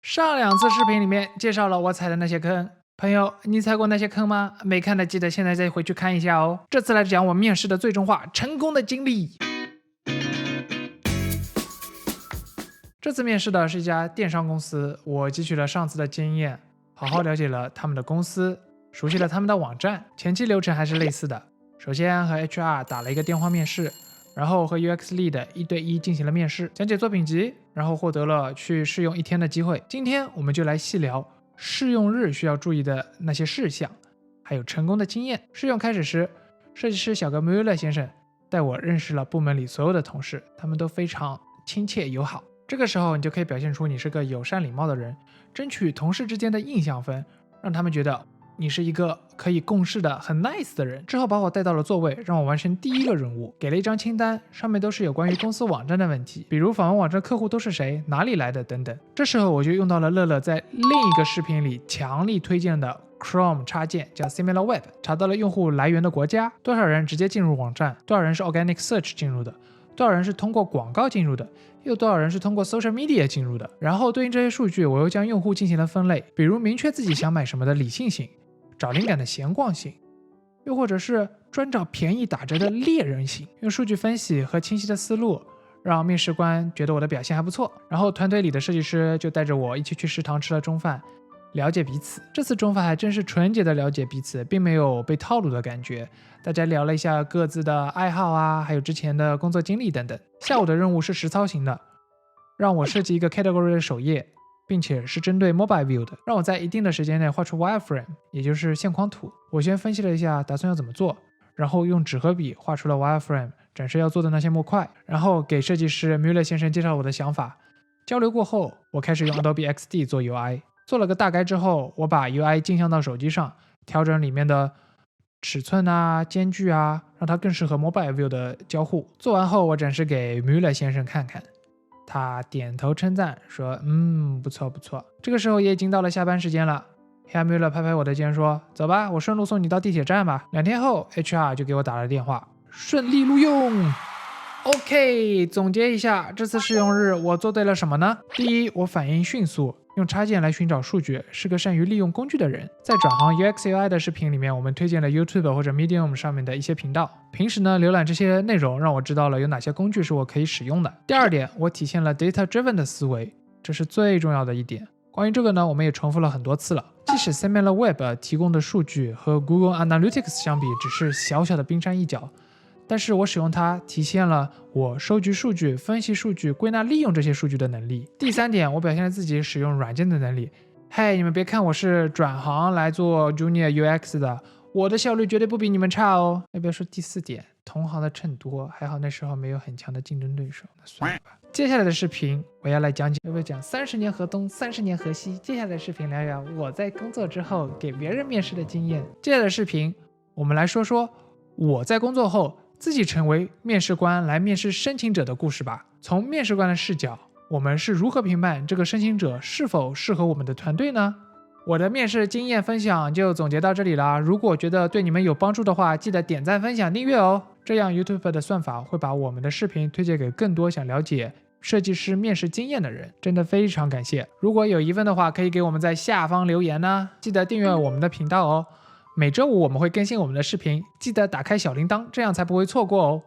上2次视频里面介绍了我踩的那些坑，朋友，你踩过那些坑吗？没看的记得现在再回去看一下哦。这次来讲我面试的最终化成功的经历。这次面试的是一家电商公司，我汲取了上次的经验，好好了解了他们的公司，熟悉了他们的网站。前期流程还是类似的，首先和 HR 打了一个电话面试，然后和 UX Lead 1对1进行了面试，讲解作品集，然后获得了去试用1天的机会。今天我们就来细聊试用日需要注意的那些事项，还有成功的经验。试用开始时，设计师小哥 Müller 先生带我认识了部门里所有的同事，他们都非常亲切友好。这个时候你就可以表现出你是个友善礼貌的人，争取同事之间的印象分，让他们觉得你是一个可以共事的很 nice 的人。之后把我带到了座位，让我完成第1个任务，给了一张清单，上面都是有关于公司网站的问题，比如访问网站客户都是谁，哪里来的等等。这时候我就用到了乐乐在另一个视频里强力推荐的 Chrome 插件，叫 SimilarWeb， 查到了用户来源的国家，多少人直接进入网站，多少人是 Organic Search 进入的，多少人是通过广告进入的，又多少人是通过 social media 进入的。然后对应这些数据，我又将用户进行了分类，比如明确自己想买什么的理性型，找灵感的闲逛型，又或者是专找便宜打折的猎人型。用数据分析和清晰的思路，让面试官觉得我的表现还不错。然后团队里的设计师就带着我一起去食堂吃了中饭，了解彼此。这次中饭还真是纯洁的了解彼此，并没有被套路的感觉。大家聊了一下各自的爱好啊，还有之前的工作经历等等。下午的任务是实操型的，让我设计一个 category 的首页，并且是针对 mobile view 的，让我在一定的时间内画出 wireframe， 也就是线框图。我先分析了一下打算要怎么做，然后用纸和笔画出了 wireframe， 展示要做的那些模块，然后给设计师 Müller 先生介绍我的想法。交流过后，我开始用 Adobe XD 做 UI， 做了个大概之后，我把 UI 镜像到手机上，调整里面的尺寸啊、间距啊，让它更适合 mobile view 的交互。做完后，我展示给 Müller 先生看看，他点头称赞说：“不错不错。”这个时候也已经到了下班时间了。Herr Müller 拍拍我的肩说：“走吧，我顺路送你到地铁站吧。”2天后 ，HR 就给我打了电话，顺利录用。OK， 总结一下，这次试用日我做对了什么呢？第一，我反应迅速，用插件来寻找数据，是个善于利用工具的人。在转行 UX UI 的视频里面，我们推荐了 YouTube 或者 Medium 上面的一些频道。平时呢，浏览这些内容，让我知道了有哪些工具是我可以使用的。第二点，我体现了 data driven 的思维，这是最重要的一点。关于这个呢，我们也重复了很多次了。即使 SimilarWeb 提供的数据和 Google Analytics 相比，只是小小的冰山一角。但是我使用它，体现了我收集数据、分析数据、归纳利用这些数据的能力。第三点，我表现了自己使用软件的能力。嘿，你们别看我是转行来做 Junior UX 的，我的效率绝对不比你们差哦。要不要说第4点，同行的秤多，还好那时候没有很强的竞争对手，那算了吧。接下来的视频我要来讲解，要不要讲30年河东，30年河西？接下来的视频聊聊我在工作之后给别人面试的经验。接下来的视频我们来说说我在工作后自己成为面试官来面试申请者的故事吧。从面试官的视角，我们是如何评判这个申请者是否适合我们的团队呢？我的面试经验分享就总结到这里了。如果觉得对你们有帮助的话，记得点赞、分享、订阅哦。这样 YouTube 的算法会把我们的视频推荐给更多想了解设计师面试经验的人，真的非常感谢。如果有疑问的话，可以给我们在下方留言呢。记得订阅我们的频道哦。每周五我们会更新我们的视频，记得打开小铃铛，这样才不会错过哦。